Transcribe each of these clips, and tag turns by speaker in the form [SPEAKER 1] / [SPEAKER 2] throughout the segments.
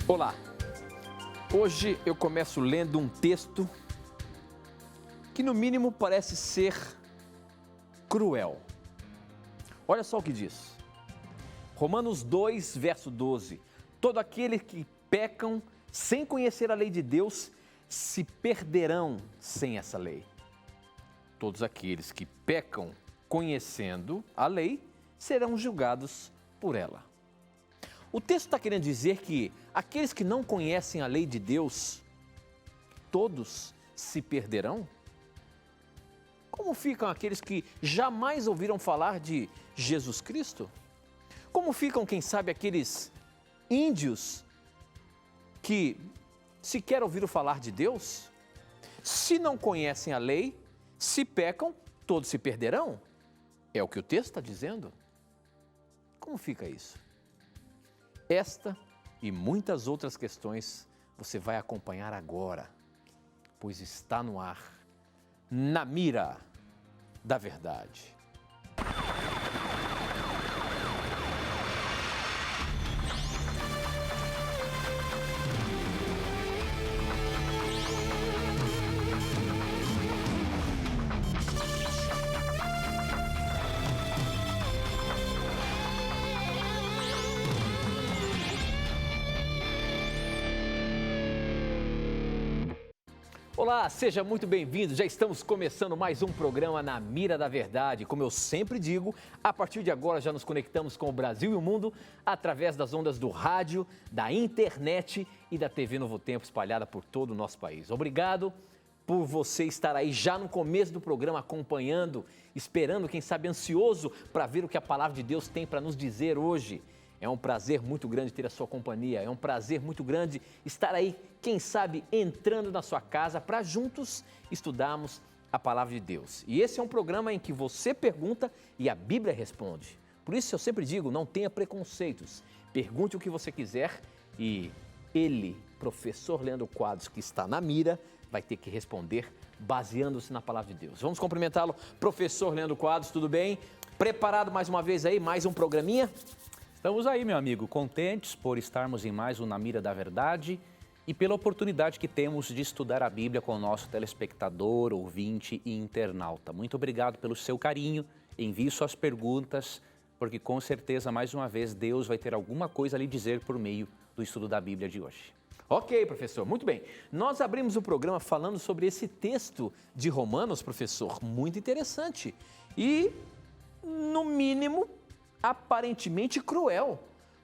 [SPEAKER 1] Olá, hoje eu começo lendo um texto que no mínimo parece ser cruel. Olha só o que diz. Romanos 2, verso 12. Todo aquele que pecam sem conhecer a lei de Deus se perderão sem essa lei. Todos aqueles que pecam conhecendo a lei serão julgados por ela. O texto está querendo dizer que aqueles que não conhecem a lei de Deus, todos se perderão? Como ficam aqueles que jamais ouviram falar de Jesus Cristo? Como ficam, quem sabe, aqueles índios que sequer ouviram falar de Deus? Se não conhecem a lei, se pecam, todos se perderão? É o que o texto está dizendo. Como fica isso? Esta e muitas outras questões você vai acompanhar agora, pois está no ar, na mira da verdade. Olá, seja muito bem-vindo. Já estamos começando mais um programa Na Mira da Verdade. Como eu sempre digo, a partir de agora já nos conectamos com o Brasil e o mundo através das ondas do rádio, da internet e da TV Novo Tempo espalhada por todo o nosso país. Obrigado por você estar aí já no começo do programa acompanhando, esperando, quem sabe ansioso para ver o que a palavra de Deus tem para nos dizer hoje. É um prazer muito grande ter a sua companhia, é um prazer muito grande estar aí, quem sabe, entrando na sua casa para juntos estudarmos a palavra de Deus. E esse é um programa em que você pergunta e a Bíblia responde. Por isso eu sempre digo, não tenha preconceitos, pergunte o que você quiser e ele, professor Leandro Quadros, que está na mira, vai ter que responder baseando-se na palavra de Deus. Vamos cumprimentá-lo, professor Leandro Quadros, tudo bem? Preparado mais uma vez aí, mais um programinha?
[SPEAKER 2] Estamos aí, meu amigo, contentes por estarmos em mais um Na Mira da Verdade e pela oportunidade que temos de estudar a Bíblia com o nosso telespectador, ouvinte e internauta. Muito obrigado pelo seu carinho, envie suas perguntas, porque com certeza, mais uma vez, Deus vai ter alguma coisa a lhe dizer por meio do estudo da Bíblia de hoje.
[SPEAKER 1] Ok, professor, muito bem. Nós abrimos o programa falando sobre esse texto de Romanos, professor, muito interessante e, no mínimo, aparentemente cruel,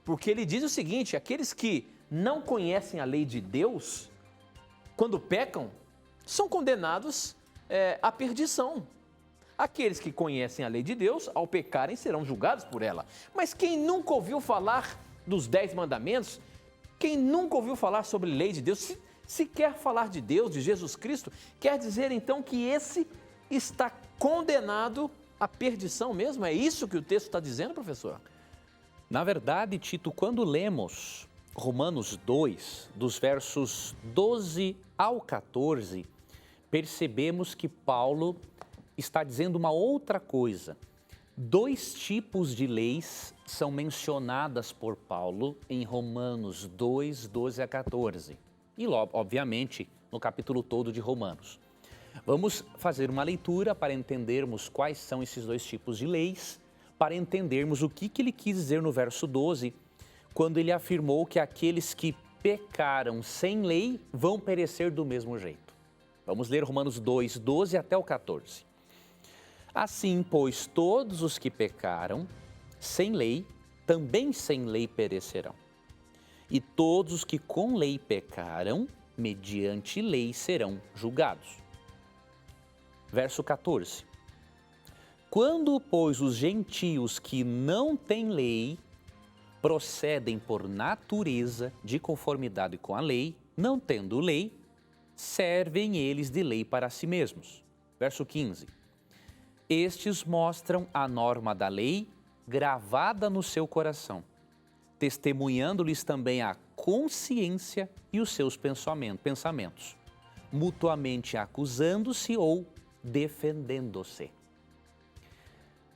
[SPEAKER 1] porque ele diz o seguinte: aqueles que não conhecem a lei de Deus, quando pecam, são condenados à perdição. Aqueles que conhecem a lei de Deus, ao pecarem, serão julgados por ela. Mas quem nunca ouviu falar dos 10 mandamentos, quem nunca ouviu falar sobre a lei de Deus, se quer falar de Deus, de Jesus Cristo, quer dizer então que esse está condenado à perdição mesmo? É isso que o texto está dizendo, professor?
[SPEAKER 2] Na verdade, Tito, quando lemos Romanos 2, dos versos 12 ao 14, percebemos que Paulo está dizendo uma outra coisa. Dois tipos de leis são mencionadas por Paulo em Romanos 2, 12 a 14. E, obviamente, no capítulo todo de Romanos. Vamos fazer uma leitura para entendermos quais são esses dois tipos de leis, para entendermos o que ele quis dizer no verso 12, quando ele afirmou que aqueles que pecaram sem lei vão perecer do mesmo jeito. Vamos ler Romanos 2, 12 até o 14. Assim, pois, todos os que pecaram sem lei, também sem lei perecerão. E todos os que com lei pecaram, mediante lei serão julgados. Verso 14. Quando, pois, os gentios que não têm lei procedem por natureza de conformidade com a lei, não tendo lei, servem eles de lei para si mesmos. Verso 15. Estes mostram a norma da lei gravada no seu coração, testemunhando-lhes também a consciência e os seus pensamentos, mutuamente acusando-se ou defendendo-se.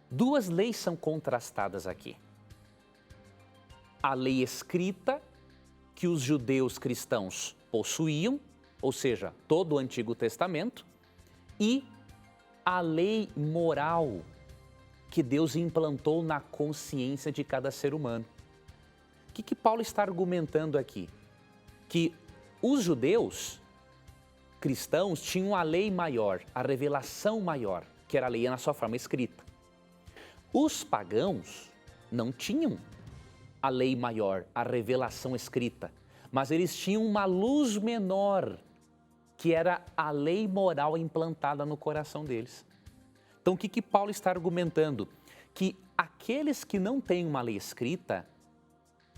[SPEAKER 2] Duas leis são contrastadas aqui. A lei escrita que os judeus cristãos possuíam, ou seja, todo o Antigo Testamento, e a lei moral que Deus implantou na consciência de cada ser humano. O que Paulo está argumentando aqui? Que os judeus cristãos tinham a lei maior, a revelação maior, que era a lei na sua forma escrita. Os pagãos não tinham a lei maior, a revelação escrita, mas eles tinham uma luz menor, que era a lei moral implantada no coração deles. Então, o que Paulo está argumentando? Que aqueles que não têm uma lei escrita,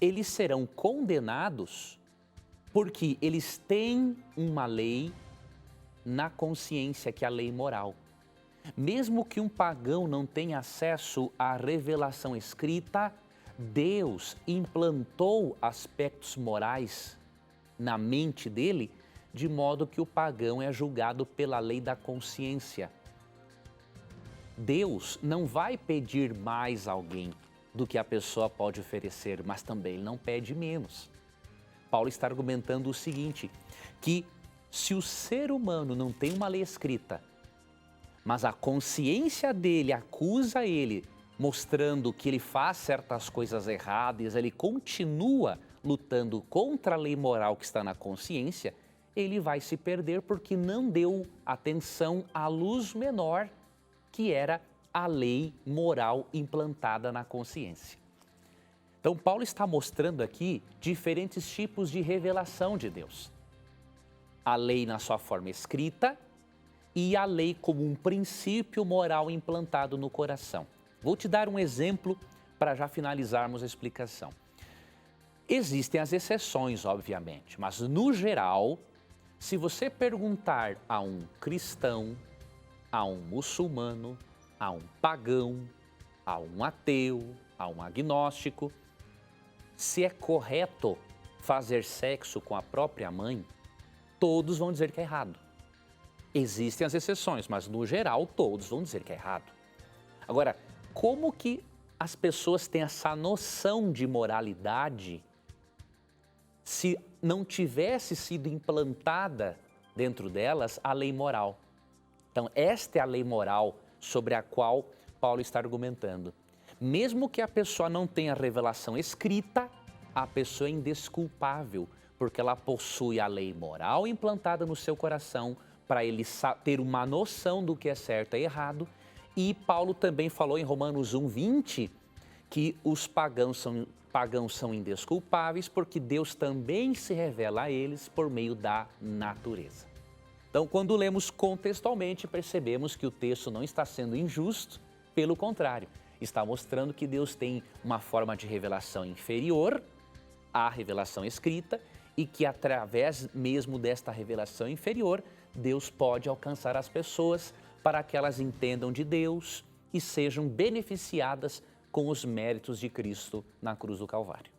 [SPEAKER 2] eles serão condenados porque eles têm uma lei na consciência, que é a lei moral. Mesmo que um pagão não tenha acesso à revelação escrita, Deus implantou aspectos morais na mente dele, de modo que o pagão é julgado pela lei da consciência. Deus não vai pedir mais a alguém do que a pessoa pode oferecer, mas também ele não pede menos. Paulo está argumentando o seguinte, que se o ser humano não tem uma lei escrita, mas a consciência dele acusa ele, mostrando que ele faz certas coisas erradas, ele continua lutando contra a lei moral que está na consciência, ele vai se perder porque não deu atenção à luz menor, que era a lei moral implantada na consciência. Então, Paulo está mostrando aqui diferentes tipos de revelação de Deus. A lei na sua forma escrita e a lei como um princípio moral implantado no coração. Vou te dar um exemplo para já finalizarmos a explicação. Existem as exceções, obviamente, mas no geral, se você perguntar a um cristão, a um muçulmano, a um pagão, a um ateu, a um agnóstico, se é correto fazer sexo com a própria mãe, todos vão dizer que é errado. Existem as exceções, mas no geral todos vão dizer que é errado. Agora, como que as pessoas têm essa noção de moralidade se não tivesse sido implantada dentro delas a lei moral? Então, esta é a lei moral sobre a qual Paulo está argumentando. Mesmo que a pessoa não tenha revelação escrita, a pessoa é indesculpável, porque ela possui a lei moral implantada no seu coração para ele ter uma noção do que é certo e errado. E Paulo também falou em Romanos 1:20 que os pagãos são indesculpáveis porque Deus também se revela a eles por meio da natureza. Então, quando lemos contextualmente, percebemos que o texto não está sendo injusto, pelo contrário, está mostrando que Deus tem uma forma de revelação inferior à revelação escrita e que através mesmo desta revelação inferior, Deus pode alcançar as pessoas para que elas entendam de Deus e sejam beneficiadas com os méritos de Cristo na cruz do Calvário.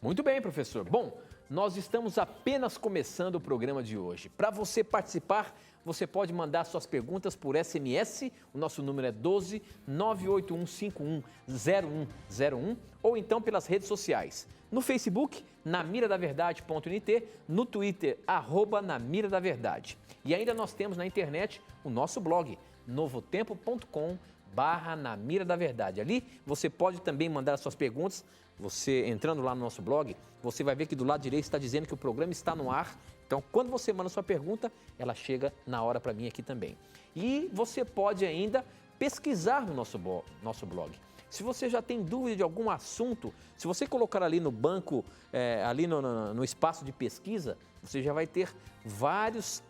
[SPEAKER 1] Muito bem, professor. Bom, nós estamos apenas começando o programa de hoje. Para você participar, você pode mandar suas perguntas por SMS, o nosso número é 12 981510101, ou então pelas redes sociais. No Facebook, namiradaverdade.nt, no Twitter, @namiradaverdade. E ainda nós temos na internet o nosso blog, novotempo.com/namiradaverdade. Ali você pode também mandar suas perguntas. Você entrando lá no nosso blog, você vai ver que do lado direito está dizendo que o programa está no ar. Então, quando você manda sua pergunta, ela chega na hora para mim aqui também. E você pode ainda pesquisar no nosso blog. Se você já tem dúvida de algum assunto, se você colocar ali no banco, ali no espaço de pesquisa, você já vai ter vários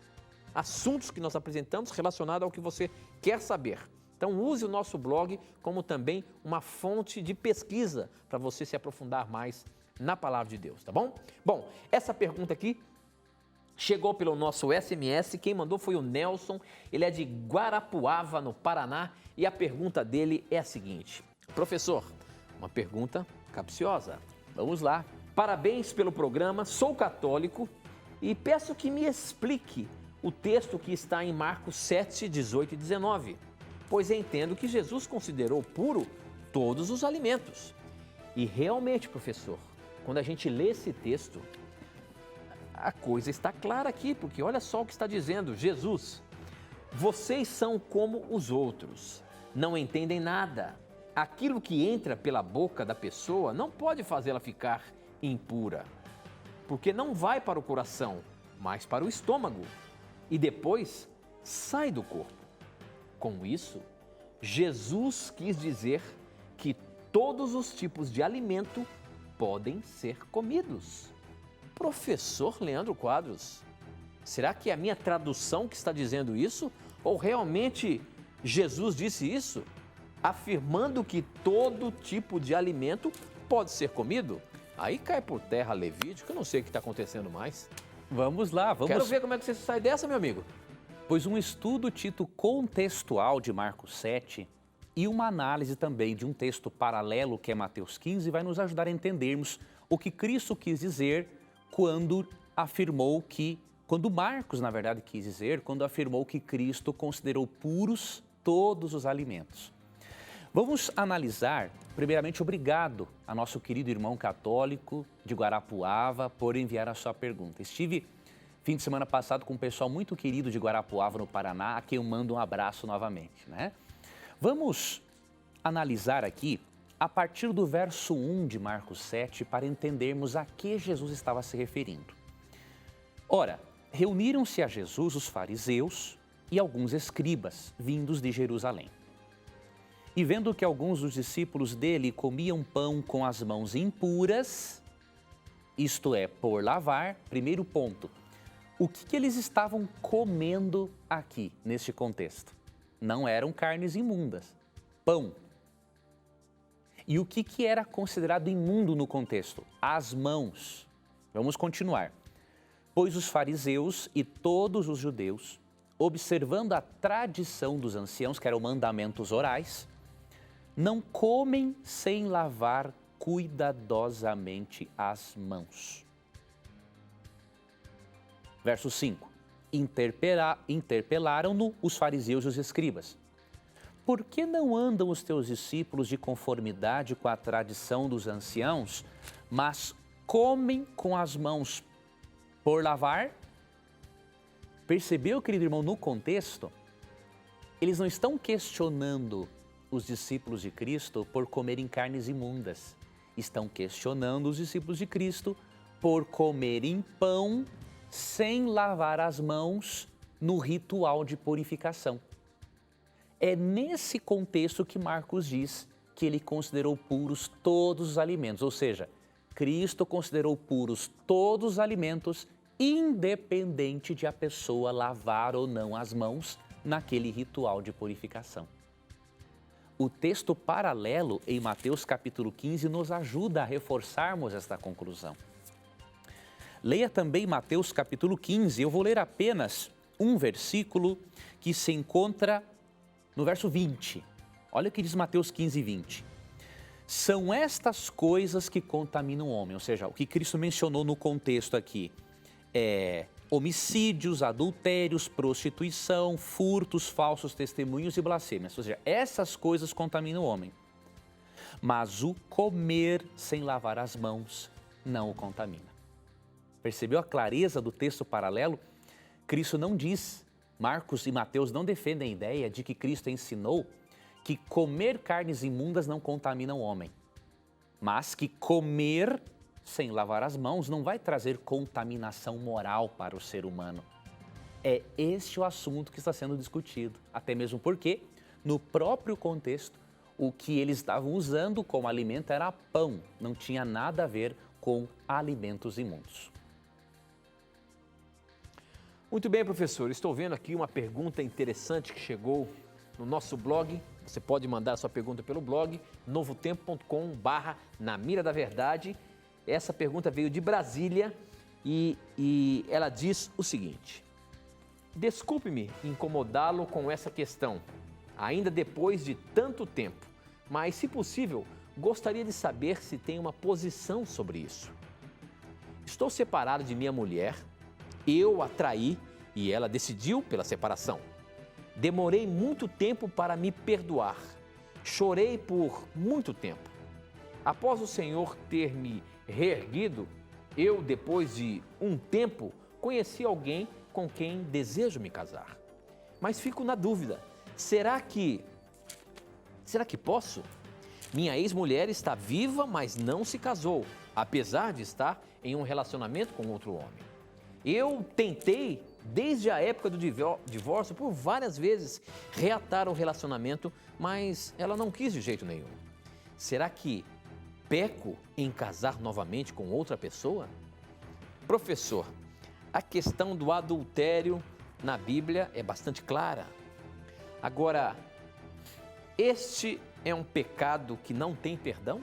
[SPEAKER 1] assuntos que nós apresentamos relacionados ao que você quer saber. Então use o nosso blog como também uma fonte de pesquisa para você se aprofundar mais na palavra de Deus, tá bom? Bom, essa pergunta aqui chegou pelo nosso SMS, quem mandou foi o Nelson, ele é de Guarapuava, no Paraná, e a pergunta dele é a seguinte: professor, uma pergunta capciosa, vamos lá. Parabéns pelo programa, sou católico e peço que me explique o texto que está em Marcos 7, 18 e 19. Pois entendo que Jesus considerou puro todos os alimentos. E realmente, professor, quando a gente lê esse texto, a coisa está clara aqui, porque olha só o que está dizendo Jesus. Vocês são como os outros, não entendem nada. Aquilo que entra pela boca da pessoa não pode fazê-la ficar impura, porque não vai para o coração, mas para o estômago, e depois sai do corpo. Com isso, Jesus quis dizer que todos os tipos de alimento podem ser comidos. Professor Leandro Quadros, será que é a minha tradução que está dizendo isso? Ou realmente Jesus disse isso, afirmando que todo tipo de alimento pode ser comido? Aí cai por terra Levítico, eu não sei o que está acontecendo mais.
[SPEAKER 2] Vamos lá, vamos...
[SPEAKER 1] Quero ver como é que você sai dessa, meu amigo.
[SPEAKER 2] Pois um estudo Tito contextual de Marcos 7 e uma análise também de um texto paralelo que é Mateus 15 vai nos ajudar a entendermos o que Cristo quis dizer quando afirmou que, quando Marcos, na verdade, quis dizer, quando afirmou que Cristo considerou puros todos os alimentos. Vamos analisar, primeiramente, obrigado a nosso querido irmão católico de Guarapuava por enviar a sua pergunta. Estive fim de semana passado com um pessoal muito querido de Guarapuava, no Paraná, a quem eu mando um abraço novamente, né? Vamos analisar aqui a partir do verso 1 de Marcos 7 para entendermos a que Jesus estava se referindo. Ora, reuniram-se a Jesus os fariseus e alguns escribas vindos de Jerusalém. E vendo que alguns dos discípulos dele comiam pão com as mãos impuras, isto é, por lavar, primeiro ponto, o que eles estavam comendo aqui, neste contexto? Não eram carnes imundas, pão. E o que era considerado imundo no contexto? As mãos. Vamos continuar. Pois os fariseus e todos os judeus, observando a tradição dos anciãos, que eram mandamentos orais, não comem sem lavar cuidadosamente as mãos. Verso 5. Interpelaram-no os fariseus e os escribas. Por que não andam os teus discípulos de conformidade com a tradição dos anciãos, mas comem com as mãos por lavar? Percebeu, querido irmão, no contexto? Eles não estão questionando os discípulos de Cristo por comerem carnes imundas. Estão questionando os discípulos de Cristo por comerem pão sem lavar as mãos no ritual de purificação. É nesse contexto que Marcos diz que ele considerou puros todos os alimentos, ou seja, Cristo considerou puros todos os alimentos, independente de a pessoa lavar ou não as mãos naquele ritual de purificação. O texto paralelo em Mateus capítulo 15 nos ajuda a reforçarmos esta conclusão. Leia também Mateus capítulo 15, eu vou ler apenas um versículo que se encontra no verso 20. Olha o que diz Mateus 15, 20. São estas coisas que contaminam o homem, ou seja, o que Cristo mencionou no contexto aqui é homicídios, adultérios, prostituição, furtos, falsos testemunhos e blasfêmias. Ou seja, essas coisas contaminam o homem. Mas o comer sem lavar as mãos não o contamina. Percebeu a clareza do texto paralelo? Cristo não diz, Marcos e Mateus não defendem a ideia de que Cristo ensinou que comer carnes imundas não contamina o homem, mas que comer sem lavar as mãos não vai trazer contaminação moral para o ser humano. É este o assunto que está sendo discutido, até mesmo porque, no próprio contexto, o que eles estavam usando como alimento era pão, não tinha nada a ver com alimentos imundos.
[SPEAKER 1] Muito bem, professor, estou vendo aqui uma pergunta interessante que chegou no nosso blog. Você pode mandar a sua pergunta pelo blog novotempo.com/na mira da verdade. Essa pergunta veio de Brasília e ela diz o seguinte: desculpe-me incomodá-lo com essa questão, ainda depois de tanto tempo, mas, se possível, gostaria de saber se tem uma posição sobre isso. Estou separado de minha mulher, eu a traí e ela decidiu pela separação. Demorei muito tempo para me perdoar, chorei por muito tempo. Após o Senhor ter me reerguido, eu, depois de um tempo, conheci alguém com quem desejo me casar. Mas fico na dúvida, será que posso? Minha ex-mulher está viva, mas não se casou, apesar de estar em um relacionamento com outro homem. Eu tentei, desde a época do divórcio, por várias vezes, reatar o relacionamento, mas ela não quis de jeito nenhum. Será que peco em casar novamente com outra pessoa? Professor, a questão do adultério na Bíblia é bastante clara. Agora, este é um pecado que não tem perdão?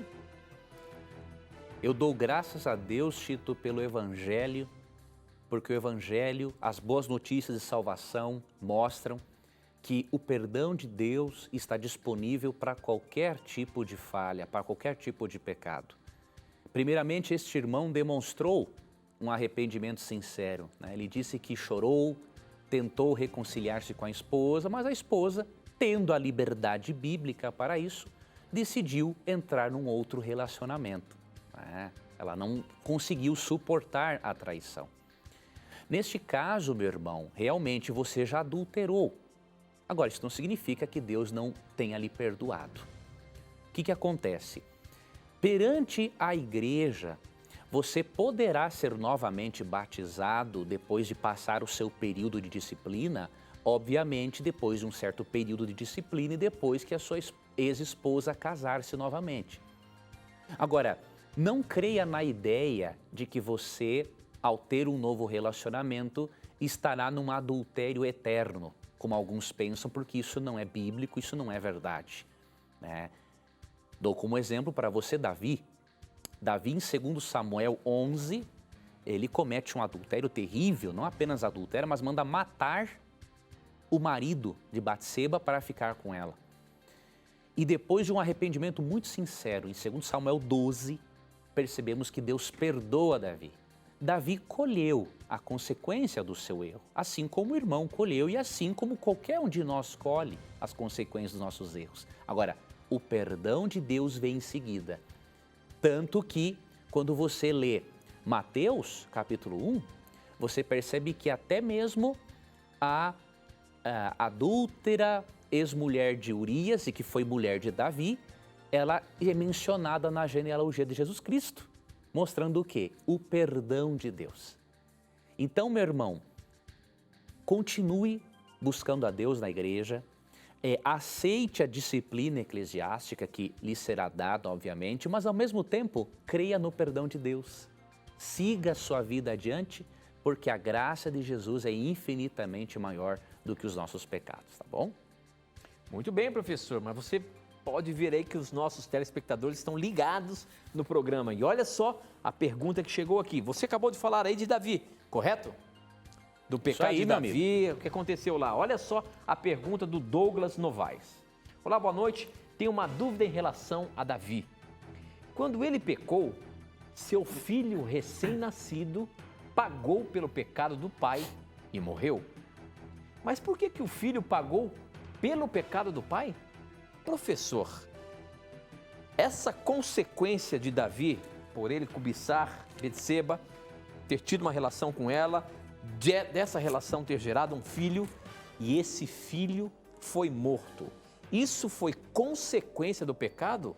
[SPEAKER 2] Eu dou graças a Deus, Tito, pelo Evangelho, porque o Evangelho, as boas notícias de salvação mostram que o perdão de Deus está disponível para qualquer tipo de falha, para qualquer tipo de pecado. Primeiramente, este irmão demonstrou um arrependimento sincero, né? Ele disse que chorou, tentou reconciliar-se com a esposa, mas a esposa, tendo a liberdade bíblica para isso, decidiu entrar num outro relacionamento, né? Ela não conseguiu suportar a traição. Neste caso, meu irmão, realmente você já adulterou. Agora, isso não significa que Deus não tenha lhe perdoado. O que acontece? Perante a igreja, você poderá ser novamente batizado depois de passar o seu período de disciplina, obviamente depois de um certo período de disciplina e depois que a sua ex-esposa casar-se novamente. Agora, não creia na ideia de que você, ao ter um novo relacionamento, estará num adultério eterno, como alguns pensam, porque isso não é bíblico, isso não é verdade, né? Dou como exemplo para você Davi. Davi, em 2 Samuel 11, ele comete um adultério terrível, não apenas adultério, mas manda matar o marido de Batseba para ficar com ela. E depois de um arrependimento muito sincero, em 2 Samuel 12, percebemos que Deus perdoa Davi. Davi colheu a consequência do seu erro, assim como o irmão colheu e assim como qualquer um de nós colhe as consequências dos nossos erros. Agora, o perdão de Deus vem em seguida. Tanto que, quando você lê Mateus, capítulo 1, você percebe que até mesmo a adúltera ex-mulher de Urias, e que foi mulher de Davi, ela é mencionada na genealogia de Jesus Cristo, mostrando o quê? O perdão de Deus. Então, meu irmão, continue buscando a Deus na igreja, aceite a disciplina eclesiástica que lhe será dada, obviamente, mas ao mesmo tempo, creia no perdão de Deus. Siga a sua vida adiante, porque a graça de Jesus é infinitamente maior do que os nossos pecados, tá bom?
[SPEAKER 1] Muito bem, professor, mas você pode ver aí que os nossos telespectadores estão ligados no programa. E olha só a pergunta que chegou aqui. Você acabou de falar aí de Davi, correto? Do pecado
[SPEAKER 2] aí,
[SPEAKER 1] de
[SPEAKER 2] meu
[SPEAKER 1] Davi, o que aconteceu lá. Olha só a pergunta do Douglas Novaes. Olá, boa noite. Tenho uma dúvida em relação a Davi. Quando ele pecou, seu filho recém-nascido pagou pelo pecado do pai e morreu. Mas por que o filho pagou pelo pecado do pai? Professor, essa consequência de Davi, por ele cobiçar Betseba, ter tido uma relação com ela, dessa relação ter gerado um filho, e esse filho foi morto. Isso foi consequência do pecado?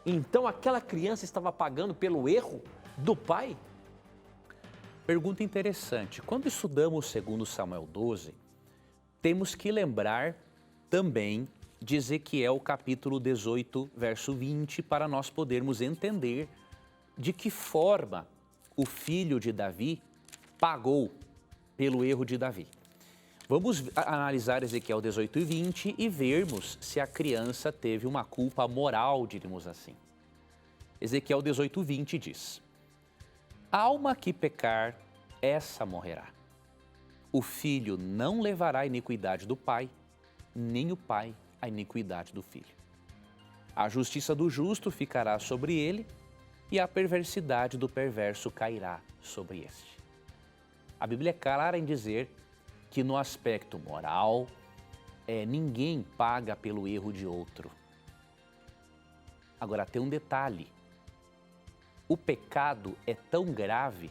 [SPEAKER 1] Então aquela criança estava pagando pelo erro do pai?
[SPEAKER 2] Pergunta interessante. Quando estudamos 2 Samuel 12, temos que lembrar também de Ezequiel capítulo 18, verso 20, para nós podermos entender de que forma o filho de Davi pagou pelo erro de Davi. Vamos analisar Ezequiel 18 e 20 e vermos se a criança teve uma culpa moral, diríamos assim. Ezequiel 18, 20 diz: a alma que pecar, essa morrerá. O filho não levará a iniquidade do pai, nem o pai a iniquidade do filho. A justiça do justo ficará sobre ele, e a perversidade do perverso cairá sobre este. A Bíblia é clara em dizer que no aspecto moral, ninguém paga pelo erro de outro. Agora tem um detalhe. o pecado é tão grave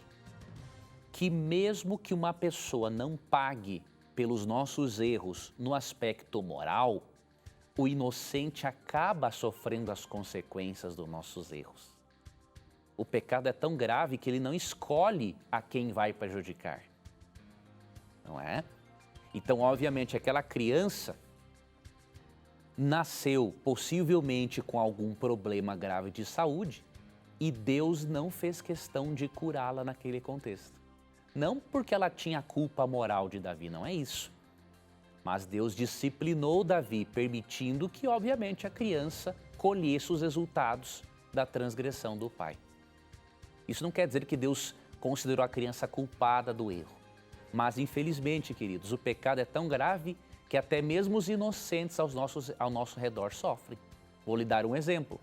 [SPEAKER 2] que mesmo que uma pessoa não pague pelos nossos erros no aspecto moral, o inocente acaba sofrendo as consequências dos nossos erros. O pecado é tão grave que ele não escolhe a quem vai prejudicar, não é? Então, obviamente, aquela criança nasceu possivelmente com algum problema grave de saúde e Deus não fez questão de curá-la naquele contexto. Não porque ela tinha culpa moral de Davi, não é isso. Mas Deus disciplinou Davi, permitindo que, obviamente, a criança colhesse os resultados da transgressão do pai. Isso não quer dizer que Deus considerou a criança culpada do erro. Mas, infelizmente, queridos, o pecado é tão grave que até mesmo os inocentes ao nosso redor sofrem. Vou lhe dar um exemplo.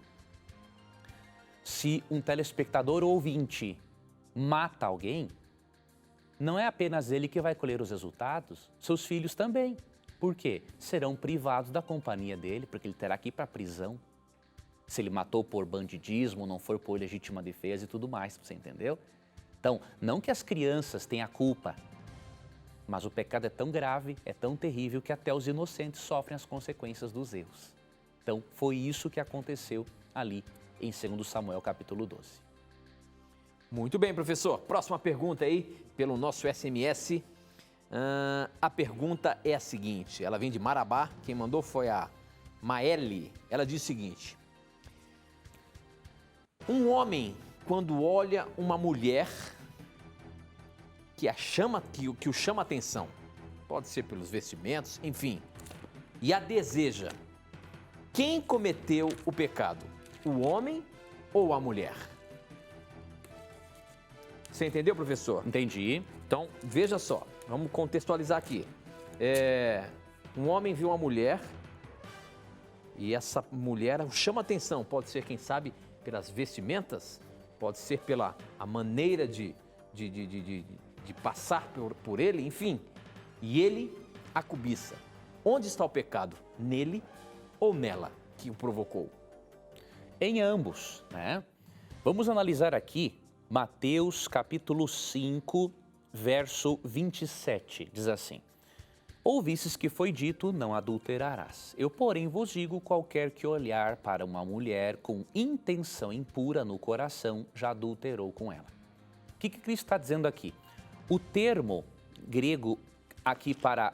[SPEAKER 2] Se um telespectador ou ouvinte mata alguém, não é apenas ele que vai colher os resultados, seus filhos também. Por quê? Serão privados da companhia dele, porque ele terá que ir para a prisão. Se ele matou por bandidismo, não for por legítima defesa e tudo mais, você entendeu? Então, não que as crianças tenham a culpa, mas o pecado é tão grave, é tão terrível que até os inocentes sofrem as consequências dos erros. Então, foi isso que aconteceu ali em 2 Samuel capítulo 12.
[SPEAKER 1] Muito bem, professor. Próxima pergunta aí, pelo nosso SMS. A pergunta é a seguinte, ela vem de Marabá, quem mandou foi a Maeli. Ela diz o seguinte: um homem, quando olha uma mulher que o chama atenção, pode ser pelos vestimentos, enfim, e a deseja, quem cometeu o pecado? O homem ou a mulher? Você entendeu, professor?
[SPEAKER 2] Entendi.
[SPEAKER 1] Então, veja só, vamos contextualizar aqui. Um homem viu uma mulher e essa mulher o chama atenção, pode ser, quem sabe, pelas vestimentas, pode ser pela a maneira de passar por ele, enfim, e ele a cobiça. Onde está o pecado? Nele ou nela que o provocou?
[SPEAKER 2] Em ambos, né? Vamos analisar aqui Mateus capítulo 5, verso 27, diz assim: ouvistes que foi dito, não adulterarás. Eu, porém, vos digo, qualquer que olhar para uma mulher com intenção impura no coração, já adulterou com ela. O que Cristo está dizendo aqui? O termo grego aqui para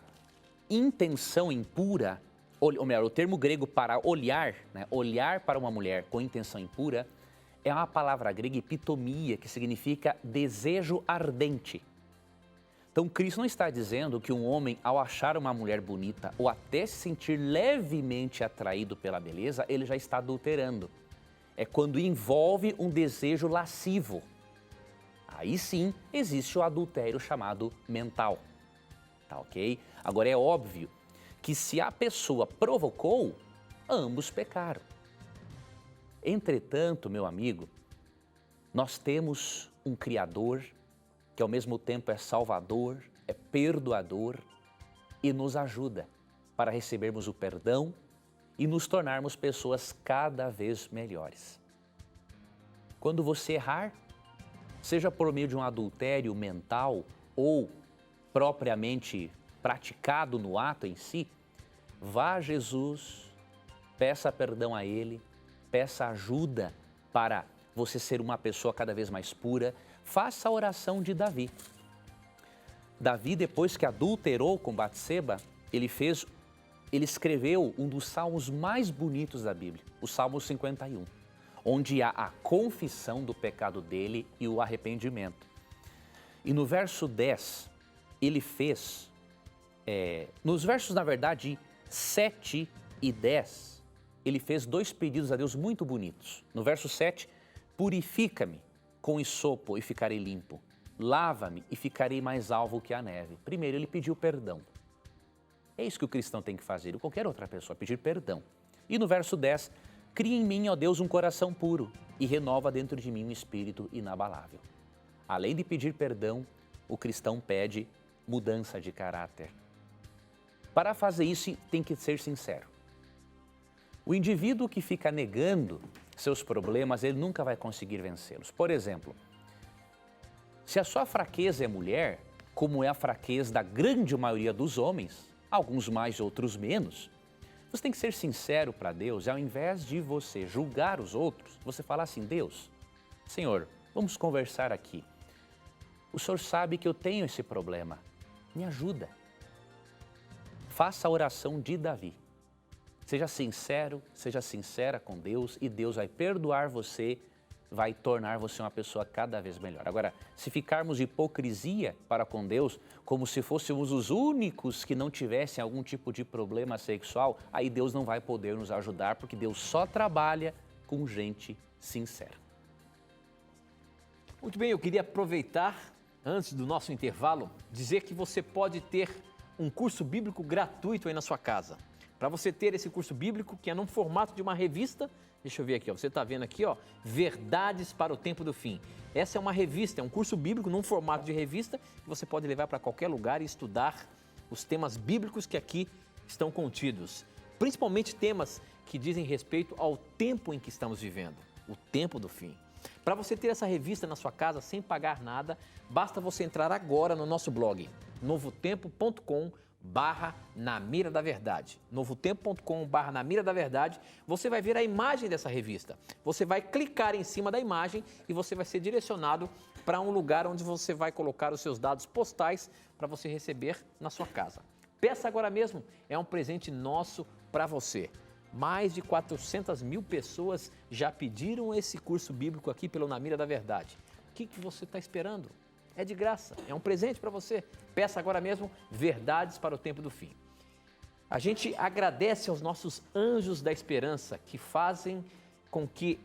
[SPEAKER 2] intenção impura, ou melhor, o termo grego para olhar, né, olhar para uma mulher com intenção impura, é uma palavra grega epitomia, que significa desejo ardente. Então, Cristo não está dizendo que um homem, ao achar uma mulher bonita ou até se sentir levemente atraído pela beleza, ele já está adulterando. É quando envolve um desejo lascivo. Aí sim existe o adultério chamado mental. Tá ok? Agora é óbvio que se a pessoa provocou, ambos pecaram. Entretanto, meu amigo, nós temos um Criador que ao mesmo tempo é salvador, é perdoador e nos ajuda para recebermos o perdão e nos tornarmos pessoas cada vez melhores. Quando você errar, seja por meio de um adultério mental ou propriamente praticado no ato em si, vá a Jesus, peça perdão a Ele, peça ajuda para você ser uma pessoa cada vez mais pura. Faça a oração de Davi. Davi, depois que adulterou com Batseba, ele escreveu um dos salmos mais bonitos da Bíblia, o Salmo 51, onde há a confissão do pecado dele e o arrependimento. E no verso 10, ele fez, nos versos, na verdade, 7 e 10, ele fez 2 pedidos a Deus muito bonitos. No verso 7, purifica-me com hisopo e ficarei limpo. Lava-me e ficarei mais alvo que a neve. Primeiro, ele pediu perdão. É isso que o cristão tem que fazer, ou qualquer outra pessoa, pedir perdão. E no verso 10, cria em mim, ó Deus, um coração puro e renova dentro de mim um espírito inabalável. Além de pedir perdão, o cristão pede mudança de caráter. Para fazer isso, tem que ser sincero. O indivíduo que fica negando seus problemas, ele nunca vai conseguir vencê-los. Por exemplo, se a sua fraqueza é mulher, como é a fraqueza da grande maioria dos homens, alguns mais, outros menos, você tem que ser sincero para Deus e ao invés de você julgar os outros, você falar assim, Deus, Senhor, vamos conversar aqui. O Senhor sabe que eu tenho esse problema, me ajuda. Faça a oração de Davi. Seja sincero, seja sincera com Deus e Deus vai perdoar você, vai tornar você uma pessoa cada vez melhor. Agora, se ficarmos de hipocrisia para com Deus, como se fôssemos os únicos que não tivessem algum tipo de problema sexual, aí Deus não vai poder nos ajudar, porque Deus só trabalha com gente sincera.
[SPEAKER 1] Muito bem, eu queria aproveitar, antes do nosso intervalo, dizer que você pode ter um curso bíblico gratuito aí na sua casa. Para você ter esse curso bíblico, que é num formato de uma revista, deixa eu ver aqui, ó, você está vendo aqui, ó, Verdades para o Tempo do Fim. Essa é uma revista, é um curso bíblico num formato de revista que você pode levar para qualquer lugar e estudar os temas bíblicos que aqui estão contidos. Principalmente temas que dizem respeito ao tempo em que estamos vivendo, o tempo do fim. Para você ter essa revista na sua casa sem pagar nada, basta você entrar agora no nosso blog, novotempo.com/Na Mira da Verdade. novotempo.com/Na Mira da Verdade. Você vai ver a imagem dessa revista. Você vai clicar em cima da imagem e você vai ser direcionado para um lugar onde você vai colocar os seus dados postais para você receber na sua casa. Peça agora mesmo, é um presente nosso para você. Mais de 400 mil pessoas já pediram esse curso bíblico aqui pelo Na Mira da Verdade. O que você está esperando? É de graça, é um presente para você. Peça agora mesmo Verdades para o Tempo do Fim. A gente agradece aos nossos anjos da esperança que fazem com que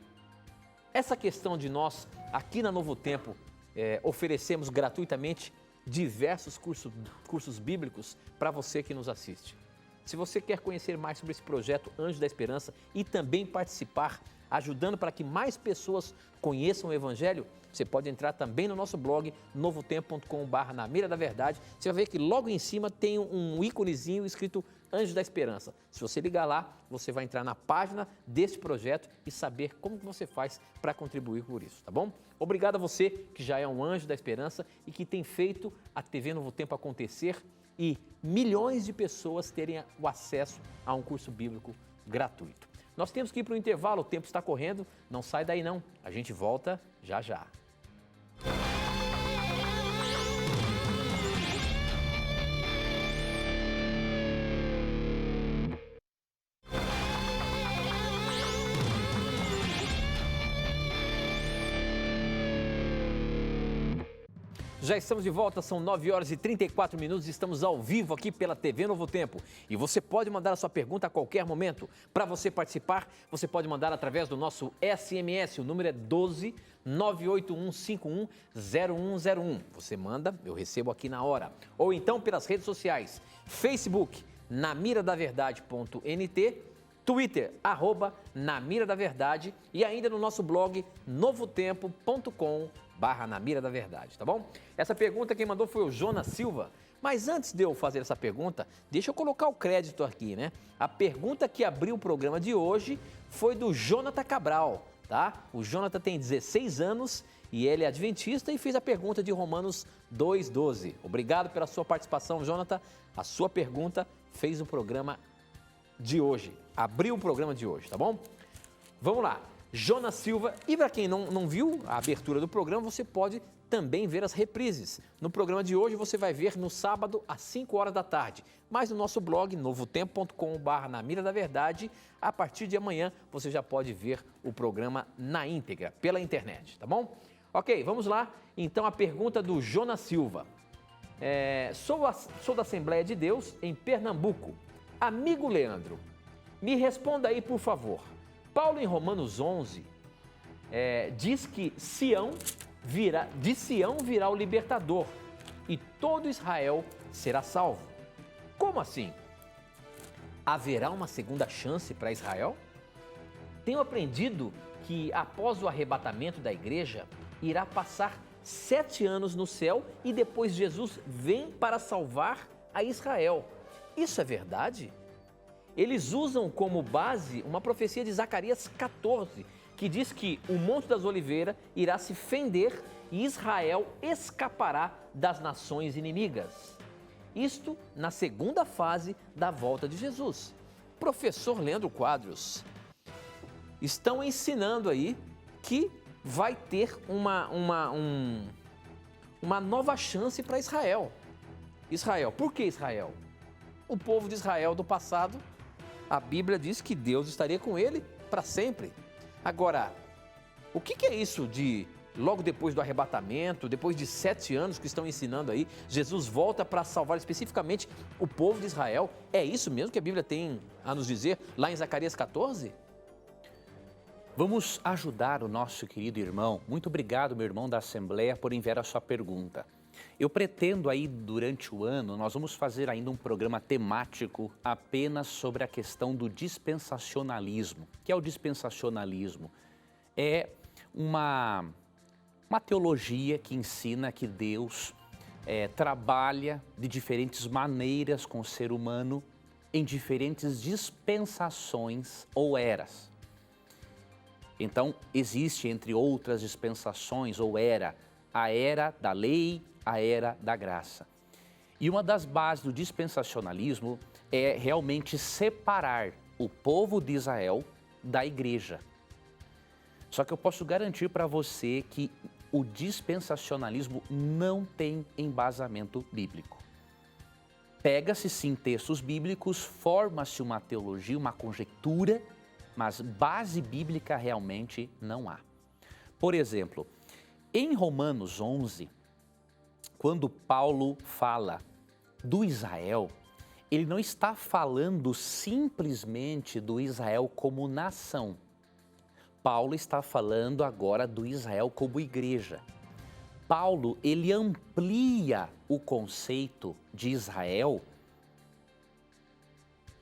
[SPEAKER 1] essa questão de nós, aqui na Novo Tempo, oferecemos gratuitamente diversos cursos bíblicos para você que nos assiste. Se você quer conhecer mais sobre esse projeto Anjos da Esperança e também participar, ajudando para que mais pessoas conheçam o Evangelho, você pode entrar também no nosso blog, novotempo.com/Na Mira da Verdade. Você vai ver que logo em cima tem um íconezinho escrito Anjos da Esperança. Se você ligar lá, você vai entrar na página desse projeto e saber como que você faz para contribuir por isso, tá bom? Obrigado a você que já é um Anjo da Esperança e que tem feito a TV Novo Tempo acontecer e milhões de pessoas terem o acesso a um curso bíblico gratuito. Nós temos que ir para o intervalo, o tempo está correndo, não sai daí não, a gente volta já já. Já estamos de volta, são 9 horas e 34 minutos, estamos ao vivo aqui pela TV Novo Tempo. E você pode mandar a sua pergunta a qualquer momento. Para você participar, você pode mandar através do nosso SMS, o número é 12 981510101. Você manda, eu recebo aqui na hora. Ou então pelas redes sociais, Facebook, namiradaverdade.nt, Twitter, @namiradaverdade e ainda no nosso blog, novotempo.com/Na Mira da Verdade, tá bom? Essa pergunta quem mandou foi o Jonas Silva. Mas antes de eu fazer essa pergunta, deixa eu colocar o crédito aqui, né? A pergunta que abriu o programa de hoje foi do Jonathan Cabral, tá? O Jonathan tem 16 anos e ele é adventista e fez a pergunta de Romanos 2:12. Obrigado pela sua participação, Jonathan. A sua pergunta fez o programa de hoje, abriu o programa de hoje, tá bom? Vamos lá. Jonas Silva, e para quem não viu a abertura do programa, você pode também ver as reprises. No programa de hoje você vai ver no sábado às 5 horas da tarde, mas no nosso blog, novotempo.com/Na Mira da Verdade, a partir de amanhã você já pode ver o programa na íntegra, pela internet, tá bom? Ok, vamos lá. Então a pergunta do Jonas Silva. Sou da Assembleia de Deus em Pernambuco. Amigo Leandro, me responda aí por favor. Paulo em Romanos 11 diz que de Sião virá o libertador e todo Israel será salvo. Como assim? Haverá uma segunda chance para Israel? Tenho aprendido que após o arrebatamento da igreja, irá passar 7 anos no céu e depois Jesus vem para salvar a Israel. Isso é verdade? Eles usam como base uma profecia de Zacarias 14, que diz que o Monte das Oliveiras irá se fender e Israel escapará das nações inimigas. Isto na segunda fase da volta de Jesus. Professor Leandro Quadros, estão ensinando aí que vai ter uma nova chance para Israel. Israel, por que Israel? O povo de Israel do passado, a Bíblia diz que Deus estaria com ele para sempre. Agora, o que é isso de logo depois do arrebatamento, depois de 7 anos que estão ensinando aí, Jesus volta para salvar especificamente o povo de Israel? É isso mesmo que a Bíblia tem a nos dizer lá em Zacarias 14?
[SPEAKER 2] Vamos ajudar o nosso querido irmão. Muito obrigado, meu irmão da Assembleia, por enviar a sua pergunta. Eu pretendo aí, durante o ano, nós vamos fazer ainda um programa temático apenas sobre a questão do dispensacionalismo. O que é o dispensacionalismo? É uma teologia que ensina que Deus trabalha de diferentes maneiras com o ser humano em diferentes dispensações ou eras. Então, existe, entre outras dispensações ou era, a era da lei, a era da graça. E uma das bases do dispensacionalismo é realmente separar o povo de Israel da igreja. Só que eu posso garantir para você que o dispensacionalismo não tem embasamento bíblico. Pega-se sim textos bíblicos, forma-se uma teologia, uma conjectura, mas base bíblica realmente não há. Por exemplo, em Romanos 11, quando Paulo fala do Israel, ele não está falando simplesmente do Israel como nação. Paulo está falando agora do Israel como igreja. Paulo, ele amplia o conceito de Israel,